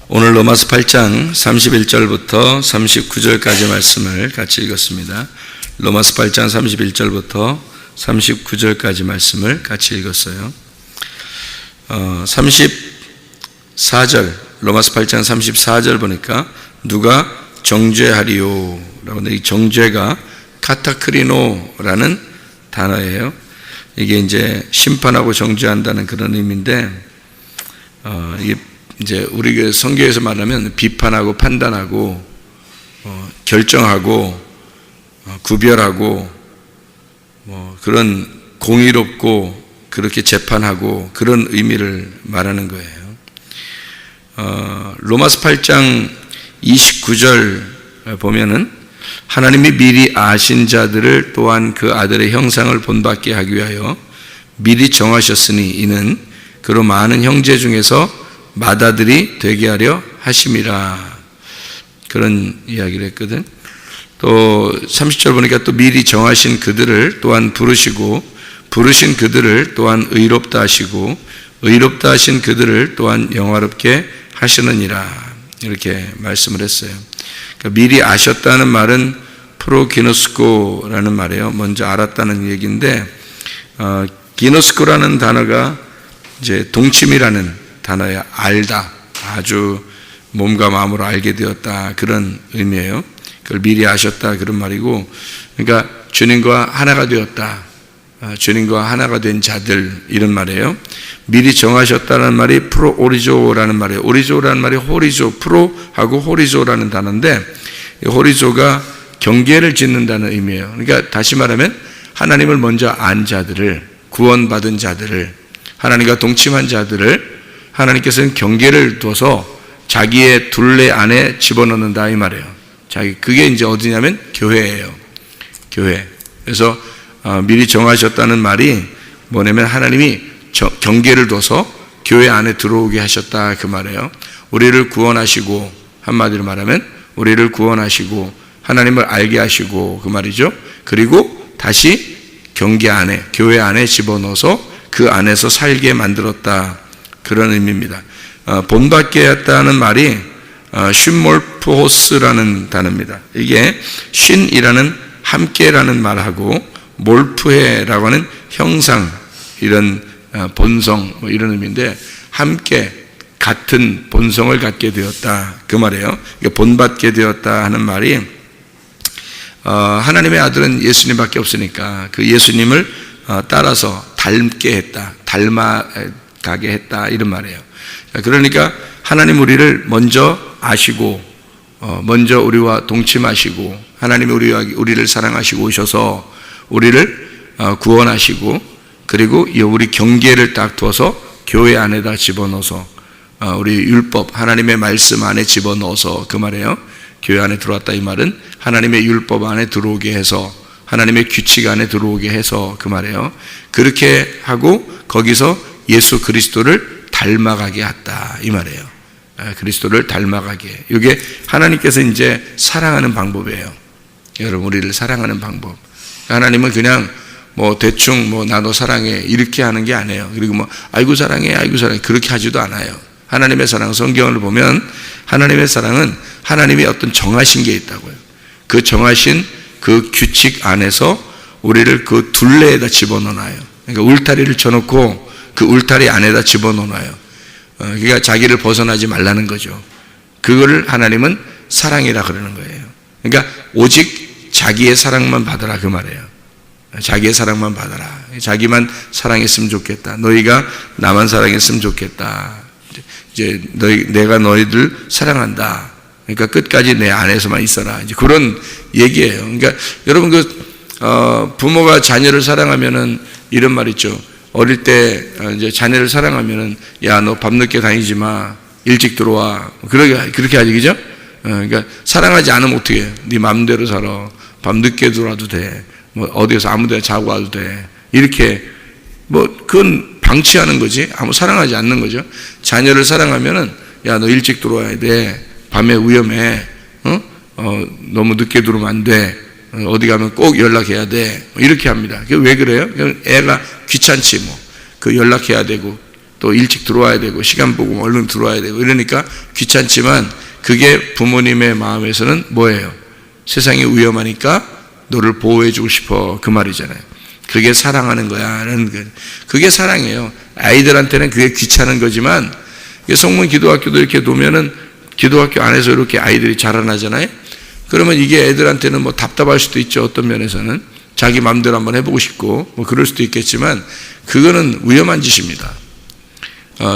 오늘 로마서 8장 31절부터 39절까지 말씀을 같이 읽었습니다. 로마서 8장 31절부터 39절까지 말씀을 같이 읽었어요. 34절, 로마서 8장 34절 보니까 누가 정죄하리요 라고 하는데, 이 정죄가 카타크리노라는 단어예요. 이게 이제 심판하고 정죄한다는 그런 의미인데, 이게 이제 우리 성경에서 말하면 비판하고 판단하고 결정하고 구별하고 그런 공의롭고 그렇게 재판하고 그런 의미를 말하는 거예요. 로마서 8장 29절 보면은 하나님이 미리 아신 자들을 또한 그 아들의 형상을 본받게 하기 위하여 미리 정하셨으니 이는 그로 많은 형제 중에서 맏아들이 되게 하려 하심이라, 그런 이야기를 했거든. 또 30절 보니까 또 미리 정하신 그들을 또한 부르시고 부르신 그들을 또한 의롭다 하시고 의롭다 하신 그들을 또한 영화롭게 하시느니라, 이렇게 말씀을 했어요. 그러니까 미리 아셨다는 말은 프로기노스코라는 말이에요. 먼저 알았다는 얘기인데, 기노스코라는 단어가 이제 동침이라는 단어야. 알다, 아주 몸과 마음으로 알게 되었다, 그런 의미예요. 그걸 미리 아셨다, 그런 말이고, 그러니까 주님과 하나가 되었다, 주님과 하나가 된 자들, 이런 말이에요. 미리 정하셨다는 말이 프로 오리조라는 말이에요. 오리조라는 말이 호리조, 프로하고 호리조라는 단어인데, 호리조가 경계를 짓는다는 의미예요. 그러니까 다시 말하면 하나님을 먼저 안 자들을, 구원받은 자들을, 하나님과 동침한 자들을 하나님께서는 경계를 둬서 자기의 둘레 안에 집어넣는다, 이 말이에요. 그게 이제 어디냐면 교회예요. 교회. 그래서 미리 정하셨다는 말이 뭐냐면 하나님이 경계를 둬서 교회 안에 들어오게 하셨다, 그 말이에요. 우리를 구원하시고, 한마디로 말하면 우리를 구원하시고 하나님을 알게 하시고, 그 말이죠. 그리고 다시 경계 안에, 교회 안에 집어넣어서 그 안에서 살게 만들었다, 그런 의미입니다. 본받게 했다는 말이 쉰몰프호스라는 단어입니다. 이게 쉰이라는 함께라는 말하고 몰프해라고 하는 형상, 이런 본성, 이런 의미인데, 함께 같은 본성을 갖게 되었다, 그 말이에요. 그러니까 본받게 되었다 하는 말이, 하나님의 아들은 예수님밖에 없으니까 그 예수님을 따라서 닮게 했다, 닮아가게 했다, 이런 말이에요. 그러니까 하나님 우리를 먼저 아시고 먼저 우리와 동침하시고 하나님이 우리를 사랑하시고 오셔서 우리를 구원하시고, 그리고 우리 경계를 딱 두어서 교회 안에다 집어넣어서 우리 율법, 하나님의 말씀 안에 집어넣어서, 그 말이에요. 교회 안에 들어왔다, 이 말은 하나님의 율법 안에 들어오게 해서, 하나님의 규칙 안에 들어오게 해서, 그 말이에요. 그렇게 하고 거기서 예수 그리스도를 닮아가게 했다, 이 말이에요. 그리스도를 닮아가게. 이게 하나님께서 이제 사랑하는 방법이에요. 여러분, 우리를 사랑하는 방법. 하나님은 그냥 대충 나 너 사랑해 이렇게 하는 게 아니에요. 그리고 아이고 사랑해, 아이고 사랑해, 그렇게 하지도 않아요. 하나님의 사랑, 성경을 보면 하나님의 사랑은 하나님이 어떤 정하신 게 있다고요. 그 정하신 그 규칙 안에서 우리를 그 둘레에다 집어넣어놔요. 그러니까 울타리를 쳐놓고 그 울타리 안에다 집어넣어놔요. 그러니까 자기를 벗어나지 말라는 거죠. 그거를 하나님은 사랑이라 그러는 거예요. 그러니까 오직 자기의 사랑만 받아라, 그 말이에요. 자기의 사랑만 받아라. 자기만 사랑했으면 좋겠다. 너희가 나만 사랑했으면 좋겠다. 이제 내가 너희들 사랑한다. 그러니까 끝까지 내 안에서만 있어라. 이제 그런 얘기예요. 그러니까 여러분, 부모가 자녀를 사랑하면은 이런 말 있죠. 어릴 때 이제 자녀를 사랑하면은, 야, 너 밤늦게 다니지 마, 일찍 들어와, 그렇게 하지, 그죠? 그러니까 사랑하지 않으면 어떻게 해? 네 마음대로 살아. 밤늦게 들어와도 돼. 어디에서 아무데나 자고 와도 돼. 이렇게 그건 방치하는 거지. 사랑하지 않는 거죠. 자녀를 사랑하면은, 야, 너 일찍 들어와야 돼. 밤에 위험해. 너무 늦게 들어오면 안 돼. 어디 가면 꼭 연락해야 돼. 이렇게 합니다. 왜 그래요? 애가 귀찮지 그 연락해야 되고 또 일찍 들어와야 되고 시간 보고 얼른 들어와야 되고 이러니까 귀찮지만 그게 부모님의 마음에서는 뭐예요? 세상이 위험하니까 너를 보호해주고 싶어, 그 말이잖아요. 그게 사랑하는 거야 라는 거. 그게 사랑이에요. 아이들한테는 그게 귀찮은 거지만 성문 기도학교도 이렇게 놓으면은 기도학교 안에서 이렇게 아이들이 자라나잖아요. 그러면 이게 애들한테는 뭐 답답할 수도 있죠. 어떤 면에서는 자기 마음대로 한번 해보고 싶고 뭐 그럴 수도 있겠지만 그거는 위험한 짓입니다.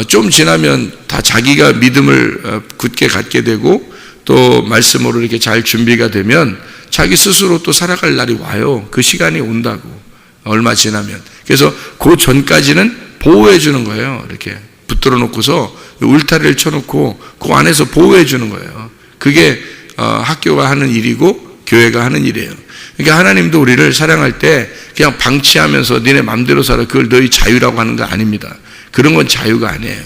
좀 지나면 다 자기가 믿음을 굳게 갖게 되고 또 말씀으로 이렇게 잘 준비가 되면 자기 스스로 또 살아갈 날이 와요. 그 시간이 온다고. 얼마 지나면. 그래서 그 전까지는 보호해 주는 거예요. 이렇게 붙들어 놓고서 울타리를 쳐놓고 그 안에서 보호해 주는 거예요. 그게 학교가 하는 일이고 교회가 하는 일이에요. 그러니까 하나님도 우리를 사랑할 때 그냥 방치하면서 니네 맘대로 살아, 그걸 너희 자유라고 하는 거 아닙니다. 그런 건 자유가 아니에요.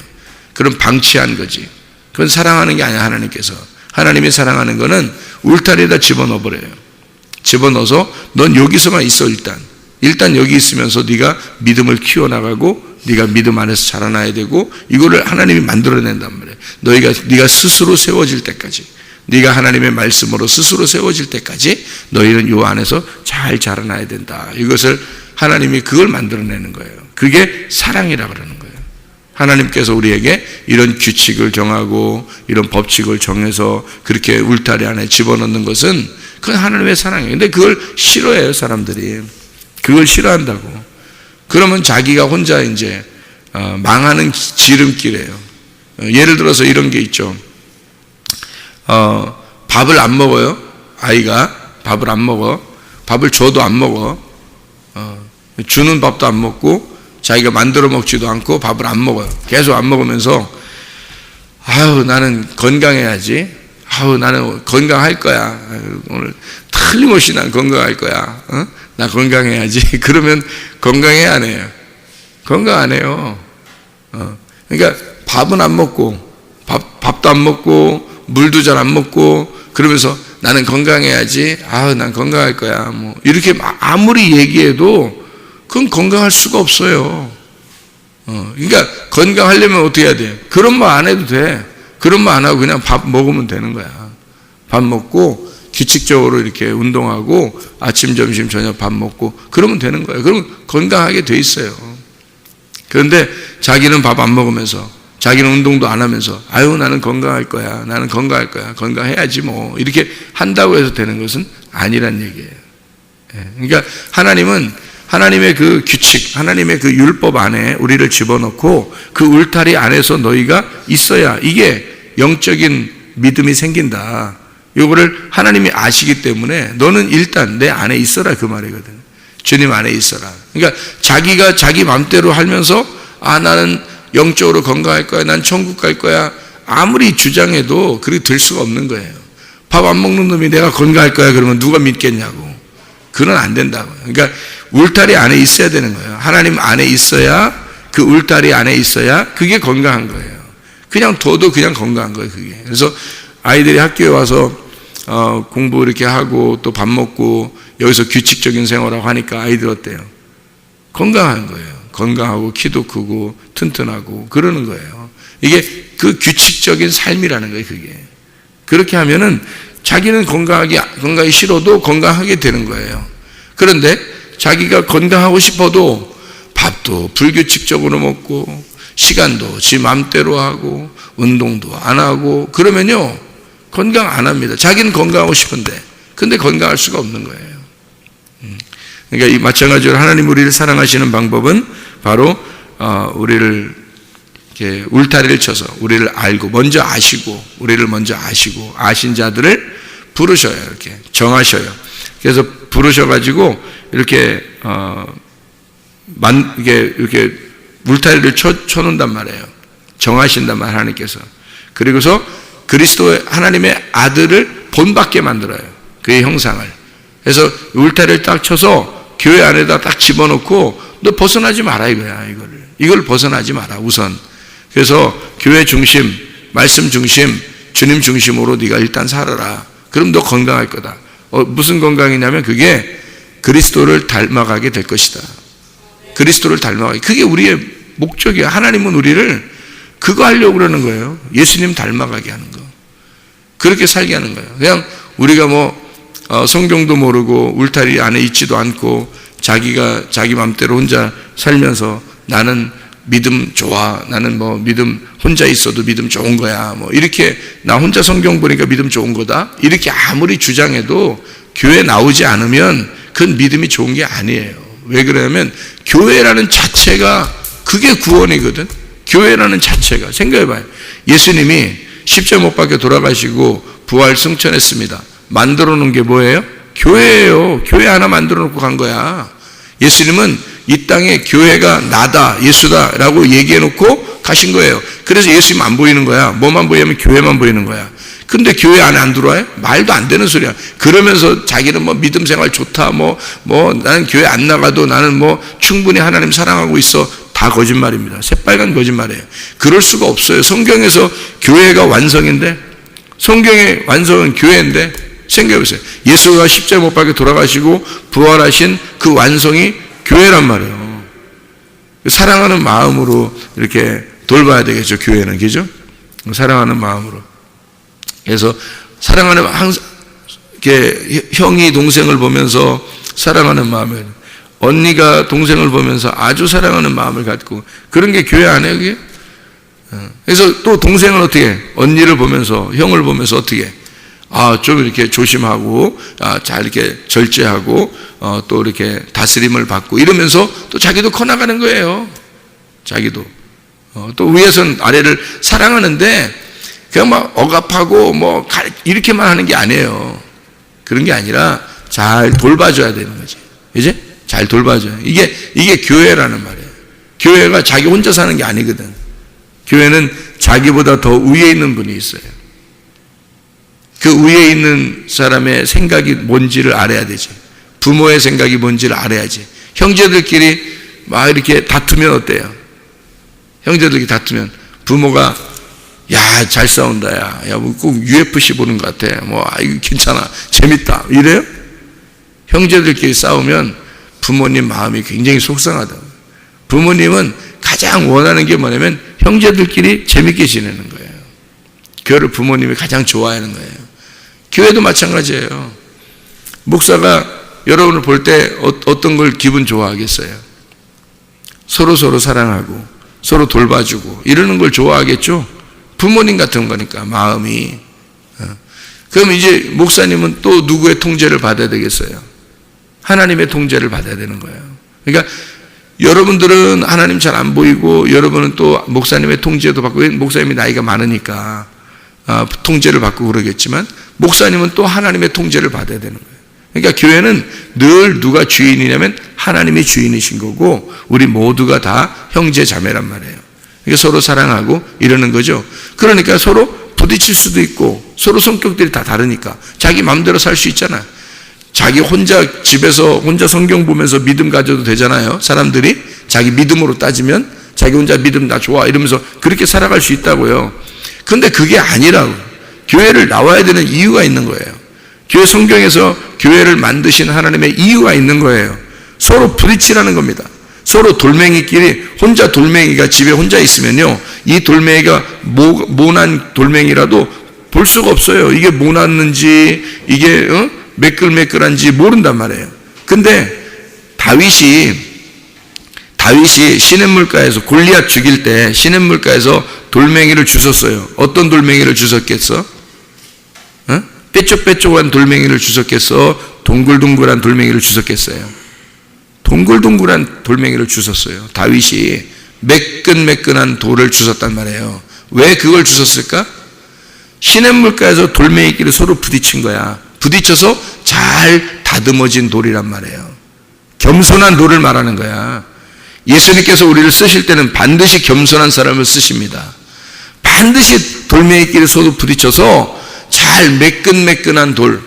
그런 방치한 거지. 그건 사랑하는 게 아니야. 하나님이 사랑하는 거는 울타리에다 집어넣어 버려요. 집어넣어서 넌 여기서만 있어. 일단 여기 있으면서 네가 믿음을 키워나가고 네가 믿음 안에서 자라나야 되고 이거를 하나님이 만들어낸단 말이에요. 네가 스스로 세워질 때까지, 네가 하나님의 말씀으로 스스로 세워질 때까지 너희는 이 안에서 잘 자라나야 된다. 이것을 하나님이 그걸 만들어내는 거예요. 그게 사랑이라고 그러는 거예요. 하나님께서 우리에게 이런 규칙을 정하고 이런 법칙을 정해서 그렇게 울타리 안에 집어넣는 것은 그건 하나님의 사랑이에요. 근데 그걸 싫어해요, 사람들이. 그걸 싫어한다고. 그러면 자기가 혼자 이제 망하는 지름길이에요. 예를 들어서 이런 게 있죠. 밥을 안 먹어요. 아이가 밥을 안 먹어. 밥을 줘도 안 먹어. 주는 밥도 안 먹고 자기가 만들어 먹지도 않고 밥을 안 먹어요. 계속 안 먹으면서 아유 나는 건강해야지. 아유 나는 건강할 거야. 오늘 틀림없이 난 건강할 거야. 나 건강해야지. 그러면 건강해 안 해요? 건강 안 해요. 그러니까 밥은 안 먹고 밥도 안 먹고 물도 잘 안 먹고 그러면서 나는 건강해야지. 아유 난 건강할 거야. 뭐 이렇게 아무리 얘기해도 그건 건강할 수가 없어요. 그러니까 건강하려면 어떻게 해야 돼? 그런 말 안 해도 돼. 그런 말 안 하고 그냥 밥 먹으면 되는 거야. 밥 먹고 규칙적으로 이렇게 운동하고 아침, 점심, 저녁 밥 먹고 그러면 되는 거예요. 그러면 건강하게 돼 있어요. 그런데 자기는 밥 안 먹으면서 자기는 운동도 안 하면서 아유 나는 건강할 거야. 나는 건강할 거야. 건강해야지 뭐 이렇게 한다고 해서 되는 것은 아니란 얘기예요. 그러니까 하나님의 그 규칙, 하나님의 그 율법 안에 우리를 집어넣고 그 울타리 안에서 너희가 있어야 이게 영적인 믿음이 생긴다. 이거를 하나님이 아시기 때문에 너는 일단 내 안에 있어라 그 말이거든. 주님 안에 있어라. 그러니까 자기가 자기 맘대로 하면서 아 나는 영적으로 건강할 거야. 난 천국 갈 거야. 아무리 주장해도 그렇게 될 수가 없는 거예요. 밥 안 먹는 놈이 내가 건강할 거야 그러면 누가 믿겠냐고. 그건 안 된다고요. 그러니까 울타리 안에 있어야 되는 거예요. 하나님 안에 있어야 그 울타리 안에 있어야 그게 건강한 거예요. 그냥 둬도 그냥 건강한 거예요. 그게. 그래서 아이들이 학교에 와서 공부 이렇게 하고 또 밥 먹고 여기서 규칙적인 생활하고 하니까 아이들 어때요? 건강한 거예요. 건강하고 키도 크고 튼튼하고 그러는 거예요. 이게 그 규칙적인 삶이라는 거예요. 그게. 그렇게 하면은 자기는 건강하기 싫어도 건강하게 되는 거예요. 그런데 자기가 건강하고 싶어도 밥도 불규칙적으로 먹고 시간도 지 맘대로 하고 운동도 안 하고 그러면요 건강 안 합니다. 자기는 건강하고 싶은데 근데 건강할 수가 없는 거예요. 그러니까 이 마찬가지로 하나님 우리를 사랑하시는 방법은 바로 우리를 이렇게 울타리를 쳐서 우리를 알고 먼저 아시고 우리를 먼저 아시고 아신 자들을 부르셔요. 이렇게 정하셔요. 그래서 부르셔가지고 이렇게 이렇게 울타리를 쳐놓는단 말이에요. 정하신단 말이에요. 하나님께서. 그리고서 그리스도의 하나님의 아들을 본받게 만들어요. 그의 형상을. 그래서 울타리를 딱 쳐서 교회 안에다 딱 집어넣고 너 벗어나지 마라 이거야. 이걸 벗어나지 마라 우선. 그래서 교회 중심, 말씀 중심, 주님 중심으로 네가 일단 살아라. 그럼 너 건강할 거다. 무슨 건강이냐면 그게 그리스도를 닮아가게 될 것이다. 그리스도를 닮아가게. 그게 우리의 목적이야. 하나님은 우리를 그거 하려고 그러는 거예요. 예수님 닮아가게 하는 거. 그렇게 살게 하는 거예요. 그냥 우리가 성경도 모르고 울타리 안에 있지도 않고 자기가 자기 맘대로 혼자 살면서 나는 믿음 좋아. 나는 믿음 혼자 있어도 믿음 좋은 거야. 이렇게 나 혼자 성경 보니까 믿음 좋은 거다. 이렇게 아무리 주장해도 교회 나오지 않으면 그건 믿음이 좋은 게 아니에요. 왜 그러냐면 교회라는 자체가 그게 구원이거든. 교회라는 자체가. 생각해봐요. 예수님이 십자가 못 박혀 돌아가시고 부활 승천했습니다. 만들어 놓은 게 뭐예요? 교회예요. 교회 하나 만들어 놓고 간 거야. 예수님은 이 땅에 교회가 나다, 예수다 라고 얘기해 놓고 가신 거예요. 그래서 예수님 안 보이는 거야. 뭐만 보이냐면 교회만 보이는 거야. 근데 교회 안에 안 들어와요? 말도 안 되는 소리야. 그러면서 자기는 믿음 생활 좋다, 나는 교회 안 나가도 나는 충분히 하나님 사랑하고 있어. 다 거짓말입니다. 새빨간 거짓말이에요. 그럴 수가 없어요. 성경에서 교회가 완성인데, 성경의 완성은 교회인데, 생각해보세요. 예수가 십자가 못 박혀 돌아가시고 부활하신 그 완성이 교회란 말이에요. 사랑하는 마음으로 이렇게 돌봐야 되겠죠, 교회는. 그죠? 사랑하는 마음으로. 그래서 사랑하는, 항상 이렇게 형이 동생을 보면서 사랑하는 마음을, 언니가 동생을 보면서 아주 사랑하는 마음을 갖고, 그런 게 교회 아니에요, 그게? 그래서 또 동생은 어떻게 해? 언니를 보면서, 형을 보면서 어떻게 해? 좀 이렇게 조심하고, 잘 이렇게 절제하고, 또 이렇게 다스림을 받고, 이러면서 또 자기도 커나가는 거예요. 자기도. 또 위에서는 아래를 사랑하는데, 그냥 억압하고, 이렇게만 하는 게 아니에요. 그런 게 아니라, 잘 돌봐줘야 되는 거지. 이제? 잘 돌봐줘요. 이게 교회라는 말이에요. 교회가 자기 혼자 사는 게 아니거든. 교회는 자기보다 더 위에 있는 분이 있어요. 그 위에 있는 사람의 생각이 뭔지를 알아야 되지. 부모의 생각이 뭔지를 알아야지. 형제들끼리 이렇게 다투면 어때요? 형제들끼리 다투면 부모가 야, 잘 싸운다, 야, 꼭 UFC 보는 것 같아. 이거 괜찮아. 재밌다. 이래요? 형제들끼리 싸우면 부모님 마음이 굉장히 속상하다. 부모님은 가장 원하는 게 뭐냐면 형제들끼리 재밌게 지내는 거예요. 그거를 부모님이 가장 좋아하는 거예요. 교회도 마찬가지예요. 목사가 여러분을 볼 때 어떤 걸 기분 좋아하겠어요? 서로 사랑하고 서로 돌봐주고 이러는 걸 좋아하겠죠? 부모님 같은 거니까 마음이. 그럼 이제 목사님은 또 누구의 통제를 받아야 되겠어요? 하나님의 통제를 받아야 되는 거예요. 그러니까 여러분들은 하나님 잘 안 보이고 여러분은 또 목사님의 통제도 받고, 목사님이 나이가 많으니까 통제를 받고 그러겠지만 목사님은 또 하나님의 통제를 받아야 되는 거예요. 그러니까 교회는 늘 누가 주인이냐면 하나님이 주인이신 거고 우리 모두가 다 형제 자매란 말이에요. 그러니까 서로 사랑하고 이러는 거죠. 그러니까 서로 부딪힐 수도 있고 서로 성격들이 다 다르니까 자기 마음대로 살 수 있잖아요. 자기 혼자 집에서 혼자 성경 보면서 믿음 가져도 되잖아요. 사람들이 자기 믿음으로 따지면 자기 혼자 믿음 나 좋아 이러면서 그렇게 살아갈 수 있다고요. 근데 그게 아니라고. 교회를 나와야 되는 이유가 있는 거예요. 교회 성경에서 교회를 만드신 하나님의 이유가 있는 거예요. 서로 부딪히라는 겁니다. 서로 돌멩이끼리, 혼자 돌멩이가 집에 혼자 있으면요, 이 돌멩이가 모난 돌멩이라도 볼 수가 없어요. 이게 모났는지 이게 매끌매끌한지 모른단 말이에요. 근데 다윗이 시냇물가에서 골리앗 죽일 때 시냇물가에서 돌멩이를 주웠어요. 어떤 돌멩이를 주웠겠어? 뾰족뾰족한 돌멩이를 주웠겠어? 동글동글한 돌멩이를 주웠겠어요? 동글동글한 돌멩이를 주웠어요. 다윗이 매끈매끈한 돌을 주웠단 말이에요. 왜 그걸 주웠을까? 시냇물가에서 돌멩이끼리 서로 부딪힌 거야. 부딪혀서 잘 다듬어진 돌이란 말이에요. 겸손한 돌을 말하는 거야. 예수님께서 우리를 쓰실 때는 반드시 겸손한 사람을 쓰십니다. 반드시 돌멩이끼리 서로 부딪혀서 잘 매끈매끈한 돌,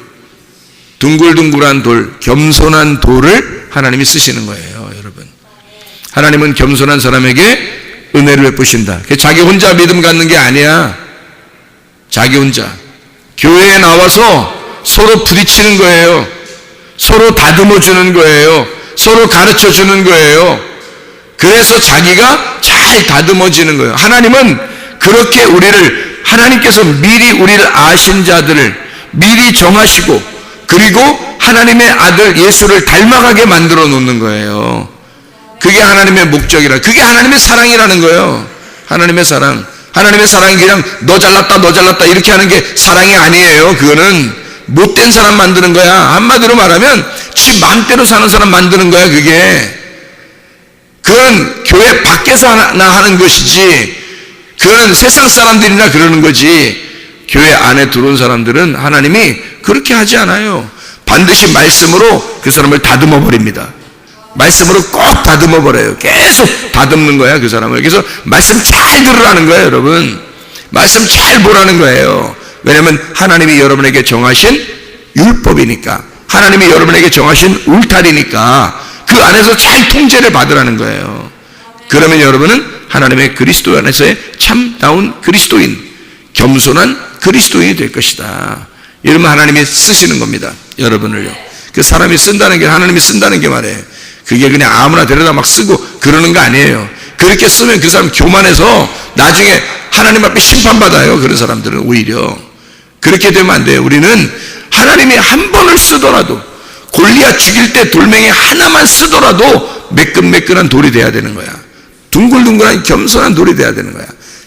둥글둥글한 돌, 겸손한 돌을 하나님이 쓰시는 거예요, 여러분. 하나님은 겸손한 사람에게 은혜를 베푸신다. 자기 혼자 믿음 갖는 게 아니야. 자기 혼자. 교회에 나와서 서로 부딪히는 거예요. 서로 다듬어 주는 거예요. 서로 가르쳐 주는 거예요. 그래서 자기가 잘 잘 다듬어지는 거예요. 하나님은 그렇게 하나님께서 미리 우리를 아신 자들을 미리 정하시고, 그리고 하나님의 아들 예수를 닮아가게 만들어 놓는 거예요. 그게 하나님의 목적이라, 그게 하나님의 사랑이라는 거예요. 하나님의 사랑. 하나님의 사랑이 그냥 너 잘났다 너 잘났다 이렇게 하는 게 사랑이 아니에요. 그거는 못된 사람 만드는 거야. 한마디로 말하면 지 마음대로 사는 사람 만드는 거야. 그건 교회 밖에서 하는 것이지, 그건 세상 사람들이나 그러는 거지, 교회 안에 들어온 사람들은 하나님이 그렇게 하지 않아요. 반드시 말씀으로 그 사람을 다듬어 버립니다. 말씀으로 꼭 다듬어 버려요. 계속 다듬는 거야, 그 사람을. 그래서 말씀 잘 들으라는 거예요, 여러분. 말씀 잘 보라는 거예요. 왜냐하면 하나님이 여러분에게 정하신 율법이니까, 하나님이 여러분에게 정하신 울타리니까 그 안에서 잘 통제를 받으라는 거예요. 그러면 여러분은 하나님의 그리스도 안에서의 참다운 그리스도인, 겸손한 그리스도인이 될 것이다. 이러면 하나님이 쓰시는 겁니다, 여러분을요. 그 사람이 쓴다는 게, 하나님이 쓴다는 게 말이에요. 그게 그냥 아무나 데려다 막 쓰고 그러는 거 아니에요. 그렇게 쓰면 그 사람 교만해서 나중에 하나님 앞에 심판받아요. 그런 사람들은 오히려. 그렇게 되면 안 돼요. 우리는 하나님이 한 번을 쓰더라도, 골리앗 죽일 때 돌멩이 하나만 쓰더라도 매끈매끈한 돌이 돼야 되는 거야. 둥글둥글한 겸손한 돌이 돼야 되는 거야.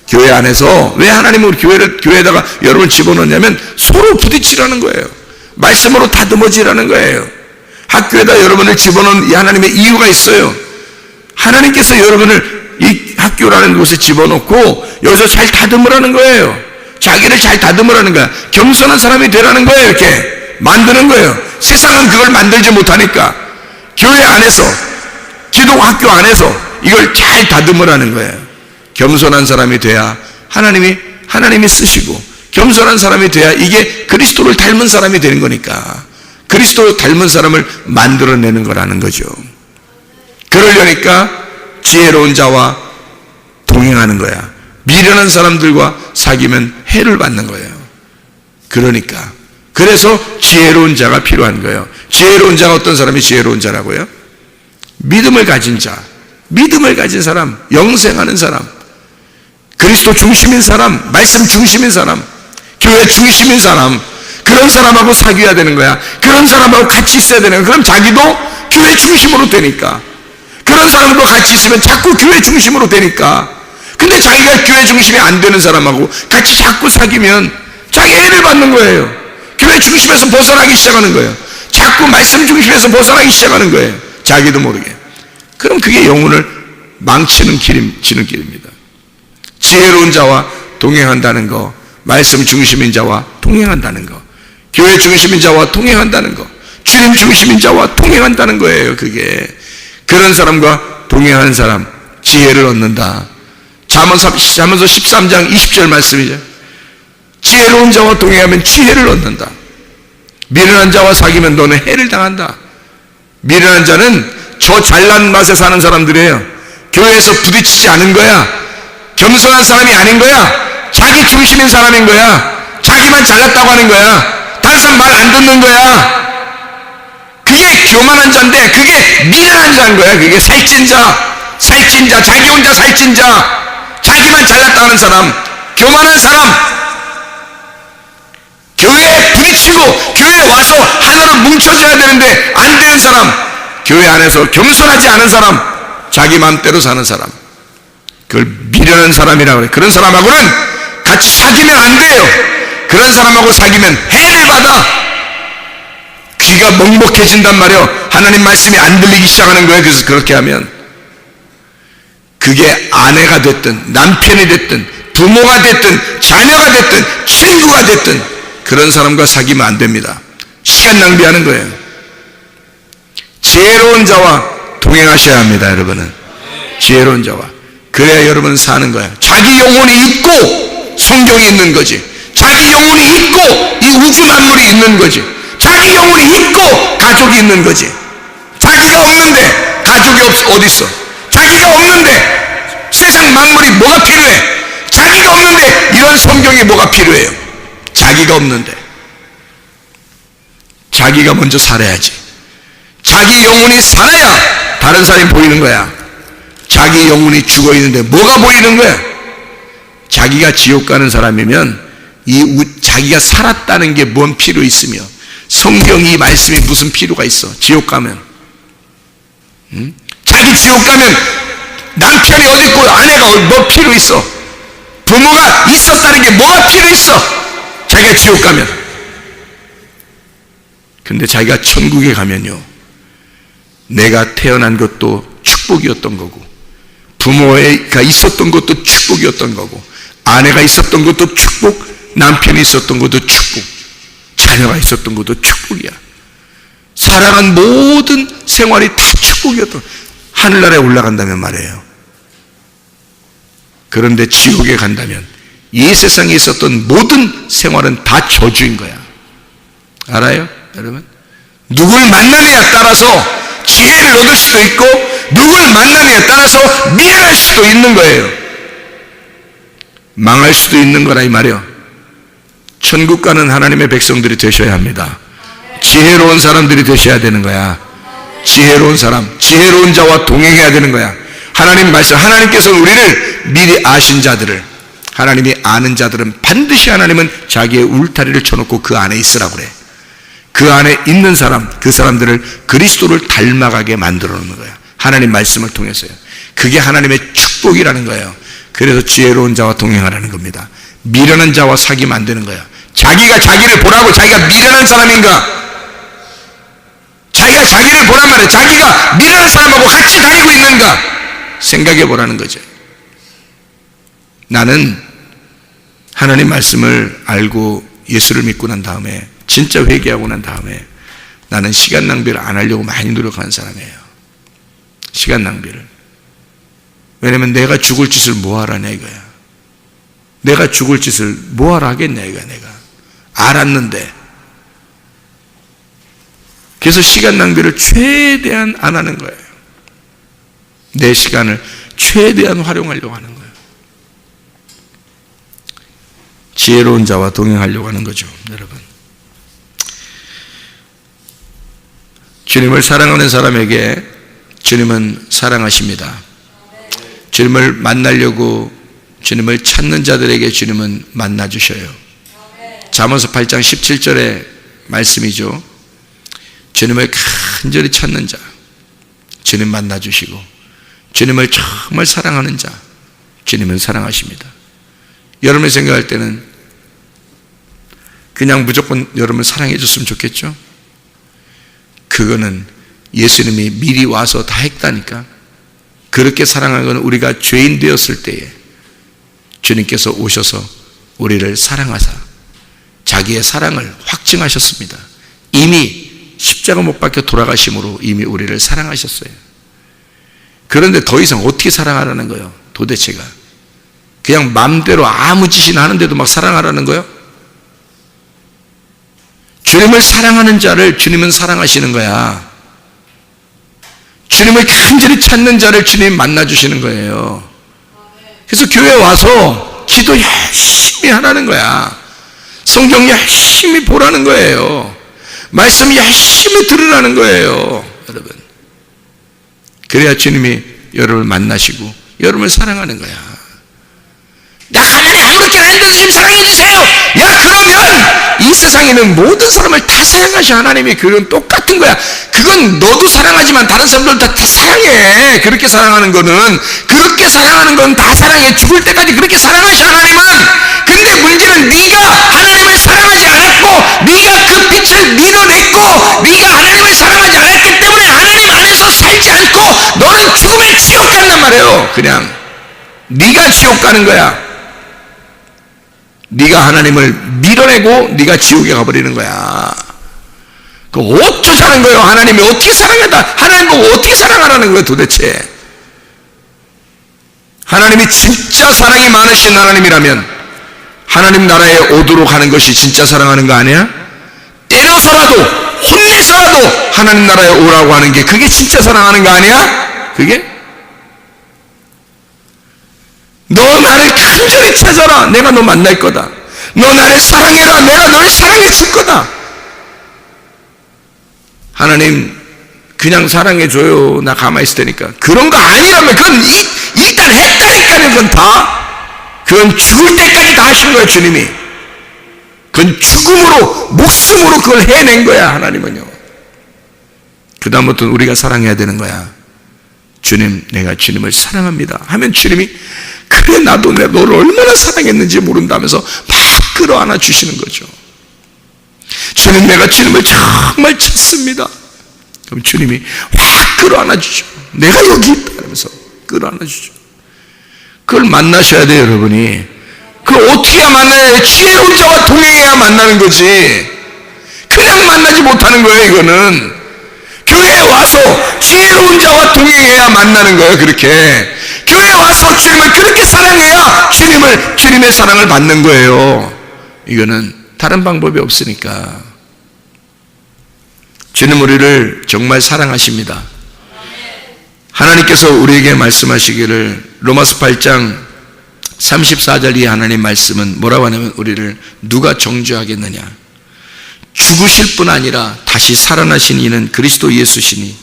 교회 안에서 왜 하나님은 우리 교회에다가 여러분을 집어넣냐면 서로 부딪히라는 거예요. 말씀으로 다듬어지라는 거예요. 학교에다 여러분을 집어넣은 하나님의 이유가 있어요. 하나님께서 여러분을 이 학교라는 곳에 집어넣고 여기서 잘 다듬으라는 거예요. 자기를 잘 다듬으라는 거야. 겸손한 사람이 되라는 거예요. 이렇게 만드는 거예요. 세상은 그걸 만들지 못하니까 교회 안에서, 기독학교 안에서 이걸 잘 다듬으라는 거예요. 겸손한 사람이 돼야 하나님이 쓰시고, 겸손한 사람이 돼야 이게 그리스도를 닮은 사람이 되는 거니까, 그리스도를 닮은 사람을 만들어내는 거라는 거죠. 그러려니까 지혜로운 자와 동행하는 거야. 미련한 사람들과 사귀면 해를 받는 거예요. 그래서 지혜로운 자가 필요한 거예요. 지혜로운 자가 어떤 사람이 지혜로운 자라고요? 믿음을 가진 자, 믿음을 가진 사람, 영생하는 사람, 그리스도 중심인 사람, 말씀 중심인 사람, 교회 중심인 사람, 그런 사람하고 사귀어야 되는 거야. 그런 사람하고 같이 있어야 되는 거야. 그럼 자기도 교회 중심으로 되니까. 그런 사람과 같이 있으면 자꾸 교회 중심으로 되니까. 근데 자기가 교회 중심이 안 되는 사람하고 같이 자꾸 사귀면 자기 애를 받는 거예요. 교회 중심에서 벗어나기 시작하는 거예요. 자꾸 말씀 중심에서 벗어나기 시작하는 거예요. 자기도 모르게. 그럼 그게 영혼을 망치는 길입니다. 지혜로운 자와 동행한다는 거, 말씀 중심인 자와 동행한다는 거, 교회 중심인 자와 동행한다는 거, 주님 중심인 자와 동행한다는 거예요. 그게 그런 사람과 동행하는 사람 지혜를 얻는다. 잠언서 13장 20절 말씀이죠. 지혜로운 자와 동행하면 지혜를 얻는다. 미련한 자와 사귀면 너는 해를 당한다. 미련한 자는 저 잘난 맛에 사는 사람들이에요. 교회에서 부딪히지 않은 거야. 겸손한 사람이 아닌 거야. 자기 중심인 사람인 거야. 자기만 잘났다고 하는 거야. 다른 사람 말 안 듣는 거야. 그게 교만한 자인데 그게 미련한 자인 거야. 그게 살찐 자, 자기 혼자 살찐 자, 자기만 잘났다 하는 사람, 교만한 사람, 교회에 부딪히고 교회에 와서 하나로 뭉쳐져야 되는데 안 되는 사람, 교회 안에서 겸손하지 않은 사람, 자기 마음대로 사는 사람, 그걸 미련한 사람이라고 그래. 그런 사람하고는 같이 사귀면 안 돼요. 그런 사람하고 사귀면 해를 받아. 귀가 먹먹해진단 말이에요. 하나님 말씀이 안 들리기 시작하는 거예요. 그래서 그렇게 하면 그게 아내가 됐든 남편이 됐든 부모가 됐든 자녀가 됐든 친구가 됐든 그런 사람과 사귀면 안 됩니다. 시간 낭비하는 거예요. 지혜로운 자와 동행하셔야 합니다. 여러분은 지혜로운 자와, 그래야 여러분은 사는 거예요. 자기 영혼이 있고 성경이 있는 거지. 자기 영혼이 있고 이 우주 만물이 있는 거지. 자기 영혼이 있고 가족이 있는 거지. 자기가 없는데 가족이 어디 있어? 자기가 없는데 세상 만물이 뭐가 필요해? 자기가 없는데 이런 성경이 뭐가 필요해요? 자기가 없는데 자기가 먼저 살아야지. 자기 영혼이 살아야 다른 사람이 보이는 거야. 자기 영혼이 죽어 있는데 뭐가 보이는 거야? 자기가 지옥 가는 사람이면 자기가 살았다는 게 뭔 필요 있으며, 성경이 말씀이 무슨 필요가 있어? 지옥 가면 자기 지옥 가면 남편이 어디 있고 아내가 뭐 필요 있어? 부모가 있었다는 게 뭐가 필요 있어? 자기가 지옥 가면. 근데 자기가 천국에 가면요, 내가 태어난 것도 축복이었던 거고, 부모가 있었던 것도 축복이었던 거고, 아내가 있었던 것도 축복, 남편이 있었던 것도 축복, 자녀가 있었던 것도 축복이야. 살아간 모든 생활이 다 축복이었던, 하늘나라에 올라간다면 말이에요. 그런데 지옥에 간다면 이 세상에 있었던 모든 생활은 다 저주인 거야. 알아요, 여러분? 누굴 만나느냐에 따라서 지혜를 얻을 수도 있고, 누굴 만나느냐에 따라서 미련할 수도 있는 거예요. 망할 수도 있는 거라 이 말이에요. 천국 가는 하나님의 백성들이 되셔야 합니다. 지혜로운 사람들이 되셔야 되는 거야. 지혜로운 사람, 지혜로운 자와 동행해야 되는 거야. 하나님 말씀, 하나님께서는 우리를 미리 아신 자들을, 하나님이 아는 자들은 반드시 하나님은 자기의 울타리를 쳐놓고 그 안에 있으라고 그래. 그 안에 있는 사람, 그 사람들을 그리스도를 닮아가게 만들어 놓는 거야. 하나님 말씀을 통해서요. 그게 하나님의 축복이라는 거예요. 그래서 지혜로운 자와 동행하라는 겁니다. 미련한 자와 사귀면 안 되는 거야. 자기가 자기를 보라고. 자기가 미련한 사람인가? 자기가 자기를 보란 말이야. 자기가 미련한 사람하고 같이 다니고 있는가? 생각해 보라는 거죠. 나는 하나님 말씀을 알고 예수를 믿고 난 다음에, 진짜 회개하고 난 다음에 나는 시간 낭비를 안 하려고 많이 노력하는 사람이에요. 시간 낭비를. 왜냐면 내가 죽을 짓을 뭐하라냐 이거야. 내가 죽을 짓을 뭐하라 하겠냐 이거야. 내가 알았는데. 그래서 시간 낭비를 최대한 안 하는 거예요. 내 시간을 최대한 활용하려고 하는 거예요. 지혜로운 자와 동행하려고 하는 거죠, 여러분. 주님을 사랑하는 사람에게 주님은 사랑하십니다. 주님을 만나려고 주님을 찾는 자들에게 주님은 만나주셔요. 잠언서 8장 17절의 말씀이죠. 주님을 간절히 찾는 자, 주님 만나주시고, 주님을 정말 사랑하는 자, 주님은 사랑하십니다. 여러분이 생각할 때는 그냥 무조건 여러분을 사랑해 줬으면 좋겠죠? 그거는 예수님이 미리 와서 다 했다니까. 그렇게 사랑하는 건 우리가 죄인 되었을 때에 주님께서 오셔서 우리를 사랑하사 자기의 사랑을 확증하셨습니다. 이미 십자가 못 박혀 돌아가심으로 이미 우리를 사랑하셨어요. 그런데 더 이상 어떻게 사랑하라는 거예요? 도대체가 그냥 마음대로 아무 짓이나 하는데도 막 사랑하라는 거예요? 주님을 사랑하는 자를 주님은 사랑하시는 거야. 주님을 간절히 찾는 자를 주님이 만나주시는 거예요. 그래서 교회 와서 기도 열심히 하라는 거야. 성경 열심히 보라는 거예요. 말씀 열심히 들으라는 거예요, 여러분. 그래야 주님이 여러분을 만나시고 여러분을 사랑하는 거야. 나 하나님 아무렇게 안 해도 주님 사랑해 주세요. 야, 그러면 이 세상에 있는 모든 사람을 다 사랑하시 하나님이 그건 똑같은 거야. 그건 너도 사랑하지만 다른 사람들도 다 사랑해. 그렇게 사랑하는 거는, 그렇게 사랑하는 건 다 사랑해. 죽을 때까지 그렇게 사랑하시 하나님은. 근데 문제는 네가 하나님을 사랑하지 않았고, 네가 그 빛을 밀어냈고, 네가 하나님을 사랑하지 않았기 때문에 하나님 안에서 살지 않고 너는 죽음의 지옥 간단 말이에요. 그냥 네가 지옥 가는 거야. 네가 하나님을 밀어내고 네가 지옥에 가버리는 거야. 그 어쩌자는 거예요? 하나님이 어떻게 사랑하다? 하나님 보고 어떻게 사랑하라는 거예요 도대체? 하나님이 진짜 사랑이 많으신 하나님이라면 하나님 나라에 오도록 하는 것이 진짜 사랑하는 거 아니야? 때려서라도 혼내서라도 하나님 나라에 오라고 하는 게 그게 진짜 사랑하는 거 아니야? 그게? 너 나를 간절히 찾아라. 내가 너 만날 거다. 너 나를 사랑해라. 내가 너를 사랑해 줄 거다. 하나님 그냥 사랑해줘요. 나 가만히 있을 테니까. 그런 거 아니라면 그건 일단 했다니까요. 그건 다. 그건 죽을 때까지 다 하신 거예요, 주님이. 그건 죽음으로, 목숨으로 그걸 해낸 거야, 하나님은요. 그 다음부터는 우리가 사랑해야 되는 거야. 주님, 내가 주님을 사랑합니다 하면 주님이 그래, 나도 너를 얼마나 사랑했는지 모른다면서 막 끌어안아 주시는 거죠. 주님, 내가 주님을 정말 찾습니다. 그럼 주님이 확 끌어안아 주죠. 내가 여기 있다 하면서 끌어안아 주죠. 그걸 만나셔야 돼요, 여러분이. 그걸 어떻게 만나야, 지혜로운 자와 동행해야 만나는 거지. 그냥 만나지 못하는 거예요, 이거는. 교회에 와서 지혜로운 자와 동행해야 만나는 거예요, 그렇게. 교회에 와서 주님을 그렇게 사랑해야 주님의 사랑을 받는 거예요. 이거는 다른 방법이 없으니까. 주님 우리를 정말 사랑하십니다. 하나님께서 우리에게 말씀하시기를 로마서 8장 34절 이 하나님 말씀은 뭐라고 하냐면 우리를 누가 정죄하겠느냐. 죽으실 뿐 아니라 다시 살아나신 이는 그리스도 예수시니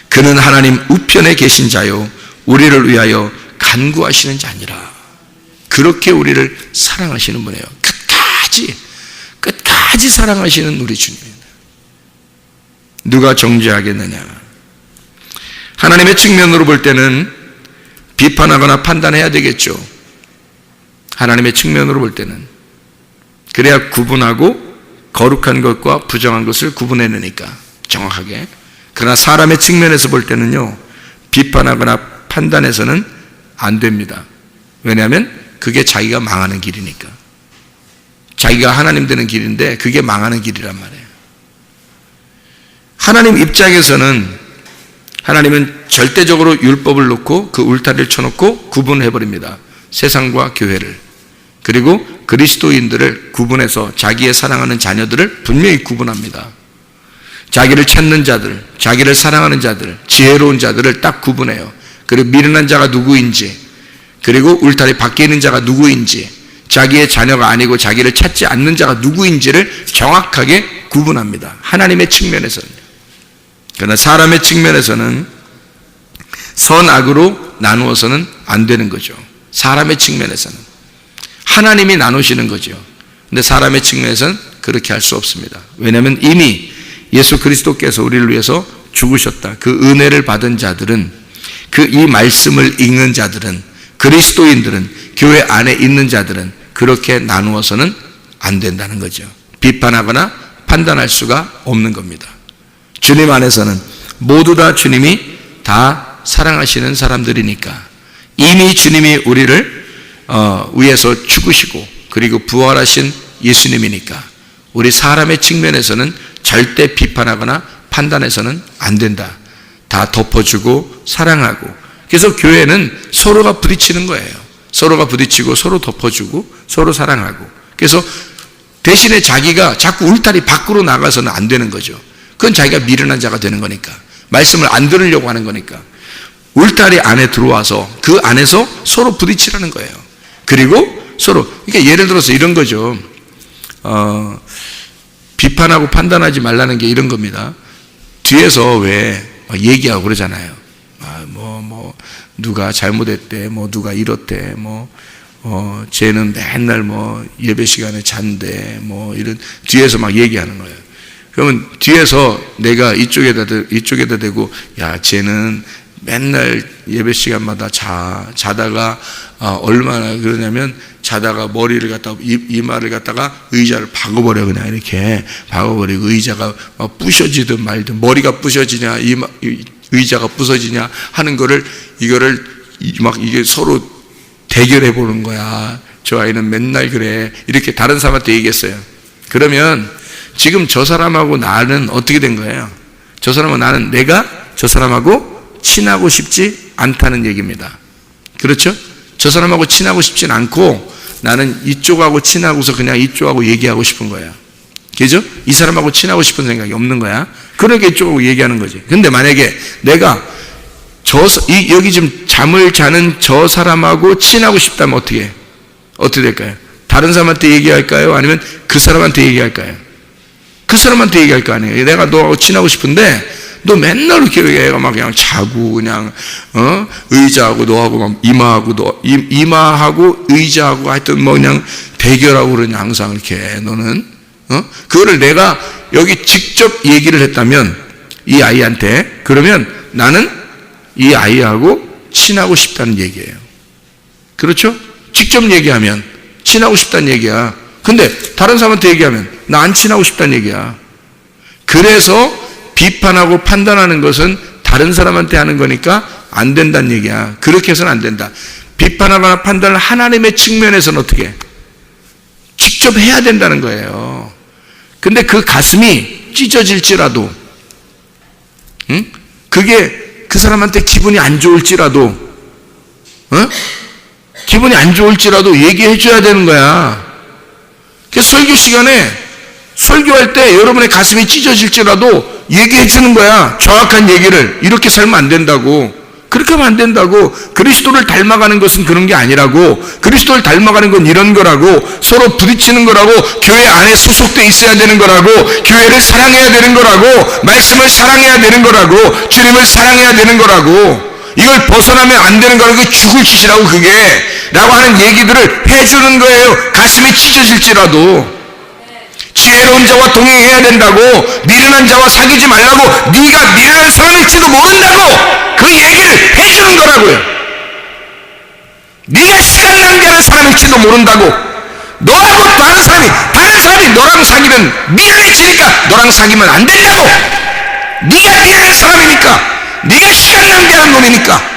그는 하나님 우편에 계신 자요 우리를 위하여 간구하시는 자니라. 그렇게 우리를 사랑하시는 분이에요. 끝까지 사랑하시는 우리 주님입니다. 누가 정죄하겠느냐. 하나님의 측면으로 볼 때는 비판하거나 판단해야 되겠죠. 하나님의 측면으로 볼 때는. 그래야 구분하고 거룩한 것과 부정한 것을 구분해내니까 정확하게. 그러나 사람의 측면에서 볼 때는요, 비판하거나 판단해서는 안 됩니다. 왜냐하면 그게 자기가 망하는 길이니까. 자기가 하나님 되는 길인데 그게 망하는 길이란 말이에요. 하나님 입장에서는 하나님은 절대적으로 율법을 놓고 그 울타리를 쳐놓고 구분해버립니다. 세상과 교회를. 그리고 그리스도인들을 구분해서 자기의 사랑하는 자녀들을 분명히 구분합니다. 자기를 찾는 자들, 자기를 사랑하는 자들, 지혜로운 자들을 딱 구분해요. 그리고 미련한 자가 누구인지, 그리고 울타리 밖에 있는 자가 누구인지, 자기의 자녀가 아니고 자기를 찾지 않는 자가 누구인지를 정확하게 구분합니다. 하나님의 측면에서는. 그러나 사람의 측면에서는 선악으로 나누어서는 안 되는 거죠. 사람의 측면에서는. 하나님이 나누시는 거죠. 근데 사람의 측면에서는 그렇게 할 수 없습니다. 왜냐하면 이미 예수 그리스도께서 우리를 위해서 죽으셨다. 그 은혜를 받은 자들은, 그 이 말씀을 읽는 자들은, 그리스도인들은, 교회 안에 있는 자들은 그렇게 나누어서는 안 된다는 거죠. 비판하거나 판단할 수가 없는 겁니다. 주님 안에서는 모두 다 주님이 다 사랑하시는 사람들이니까 이미 주님이 우리를 위해서 죽으시고 그리고 부활하신 예수님이니까 우리 사람의 측면에서는 절대 비판하거나 판단해서는 안 된다. 다 덮어주고 사랑하고. 그래서 교회는 서로가 부딪히는 거예요. 서로가 부딪히고 서로 덮어주고 서로 사랑하고. 그래서 대신에 자기가 자꾸 울타리 밖으로 나가서는 안 되는 거죠. 그건 자기가 미련한 자가 되는 거니까. 말씀을 안 들으려고 하는 거니까. 울타리 안에 들어와서 그 안에서 서로 부딪히라는 거예요. 그리고 서로, 그러니까 예를 들어서 이런 거죠. 비판하고 판단하지 말라는 게 이런 겁니다. 뒤에서 왜 얘기하고 그러잖아요. 누가 잘못했대, 누가 이렇대, 쟤는 맨날 예배 시간에 잔대, 이런, 뒤에서 막 얘기하는 거예요. 그러면 뒤에서 내가 이쪽에다 대고, 야, 쟤는 맨날 예배 시간마다 자다가, 얼마나 그러냐면, 자다가 머리를 갖다가, 이마를 갖다가 의자를 박아버려, 그냥 이렇게 박아버리고, 의자가 막 부셔지든 말든, 머리가 부셔지냐, 의자가 부서지냐 하는 거를, 이거를 막 이게 서로 대결해 보는 거야. 저 아이는 맨날 그래. 이렇게 다른 사람한테 얘기했어요. 그러면 지금 저 사람하고 나는 어떻게 된 거예요? 저 사람하고 나는 내가 저 사람하고 친하고 싶지 않다는 얘기입니다. 그렇죠? 저 사람하고 친하고 싶진 않고 나는 이쪽하고 친하고서 그냥 이쪽하고 얘기하고 싶은 거야. 그죠? 이 사람하고 친하고 싶은 생각이 없는 거야. 그러니까 이쪽하고 얘기하는 거지. 근데 만약에 내가 여기 지금 잠을 자는 저 사람하고 친하고 싶다면 어떻게 될까요? 다른 사람한테 얘기할까요? 아니면 그 사람한테 얘기할까요? 그 사람한테 얘기할 거 아니에요. 내가 너하고 친하고 싶은데 너 맨날 이렇게 애가 막 그냥 자고 그냥 의자하고 너하고 막 이마하고 의자하고 하여튼 뭐 그냥 대결하고 그러냐 항상 이렇게 너는 그거를 내가 여기 직접 얘기를 했다면 이 아이한테 그러면 나는 이 아이하고 친하고 싶다는 얘기예요. 그렇죠? 직접 얘기하면 친하고 싶다는 얘기야. 근데 다른 사람한테 얘기하면 나 안 친하고 싶다는 얘기야. 그래서 비판하고 판단하는 것은 다른 사람한테 하는 거니까 안 된다는 얘기야. 그렇게 해서는 안 된다. 비판하거나 판단을 하나님의 측면에서는 어떻게 해? 직접 해야 된다는 거예요. 근데 그 가슴이 찢어질지라도 그게 그 사람한테 기분이 안 좋을지라도 기분이 안 좋을지라도 얘기해 줘야 되는 거야. 그래서 설교 시간에 설교할 때 여러분의 가슴이 찢어질지라도 얘기해 주는 거야. 정확한 얘기를. 이렇게 살면 안 된다고. 그렇게 하면 안 된다고. 그리스도를 닮아가는 것은 그런 게 아니라고. 그리스도를 닮아가는 건 이런 거라고. 서로 부딪히는 거라고. 교회 안에 소속돼 있어야 되는 거라고. 교회를 사랑해야 되는 거라고. 말씀을 사랑해야 되는 거라고. 주님을 사랑해야 되는 거라고. 이걸 벗어나면 안 되는 거라고. 죽을 짓이라고 그게. 라고 하는 얘기들을 해주는 거예요. 가슴이 찢어질지라도. 지혜로운 자와 동행해야 된다고. 미련한 자와 사귀지 말라고. 네가 미련한 사람일지도 모른다고. 그 얘기를 해주는 거라고요. 네가 시간 낭비하는 사람일지도 모른다고. 너하고 다른 사람이 너랑 사귀면 미련해지니까 너랑 사귀면 안 된다고. 네가 미련한 사람이니까. 네가 시간 낭비하는 놈이니까.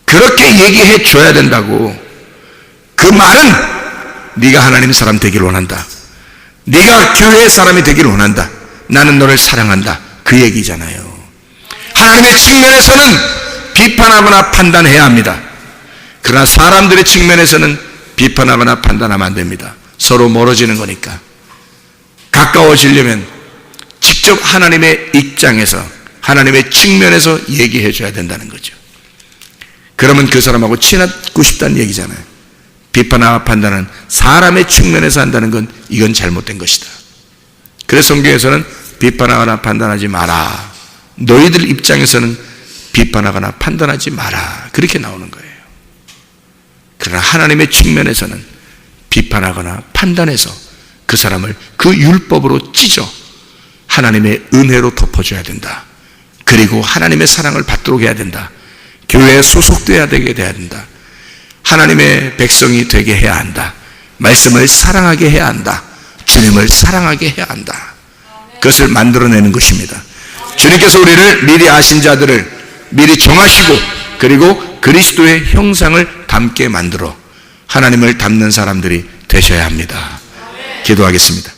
그렇게 얘기해 줘야 된다고. 그 말은 네가 하나님 사람 되기를 원한다. 네가 교회의 사람이 되기를 원한다. 나는 너를 사랑한다. 그 얘기잖아요. 하나님의 측면에서는 비판하거나 판단해야 합니다. 그러나 사람들의 측면에서는 비판하거나 판단하면 안 됩니다. 서로 멀어지는 거니까. 가까워지려면 직접 하나님의 입장에서 하나님의 측면에서 얘기해 줘야 된다는 거죠. 그러면 그 사람하고 친하고 싶다는 얘기잖아요. 비판하고 판단은 사람의 측면에서 한다는 건 이건 잘못된 것이다. 그래서 성경에서는 비판하거나 판단하지 마라. 너희들 입장에서는 비판하거나 판단하지 마라. 그렇게 나오는 거예요. 그러나 하나님의 측면에서는 비판하거나 판단해서 그 사람을 그 율법으로 찢어 하나님의 은혜로 덮어줘야 된다. 그리고 하나님의 사랑을 받도록 해야 된다. 교회에 소속돼야 되게 돼야 된다. 하나님의 백성이 되게 해야 한다. 말씀을 사랑하게 해야 한다. 주님을 사랑하게 해야 한다. 그것을 만들어내는 것입니다. 주님께서 우리를 미리 아신 자들을 미리 정하시고 그리고 그리스도의 형상을 닮게 만들어 하나님을 닮는 사람들이 되셔야 합니다. 기도하겠습니다.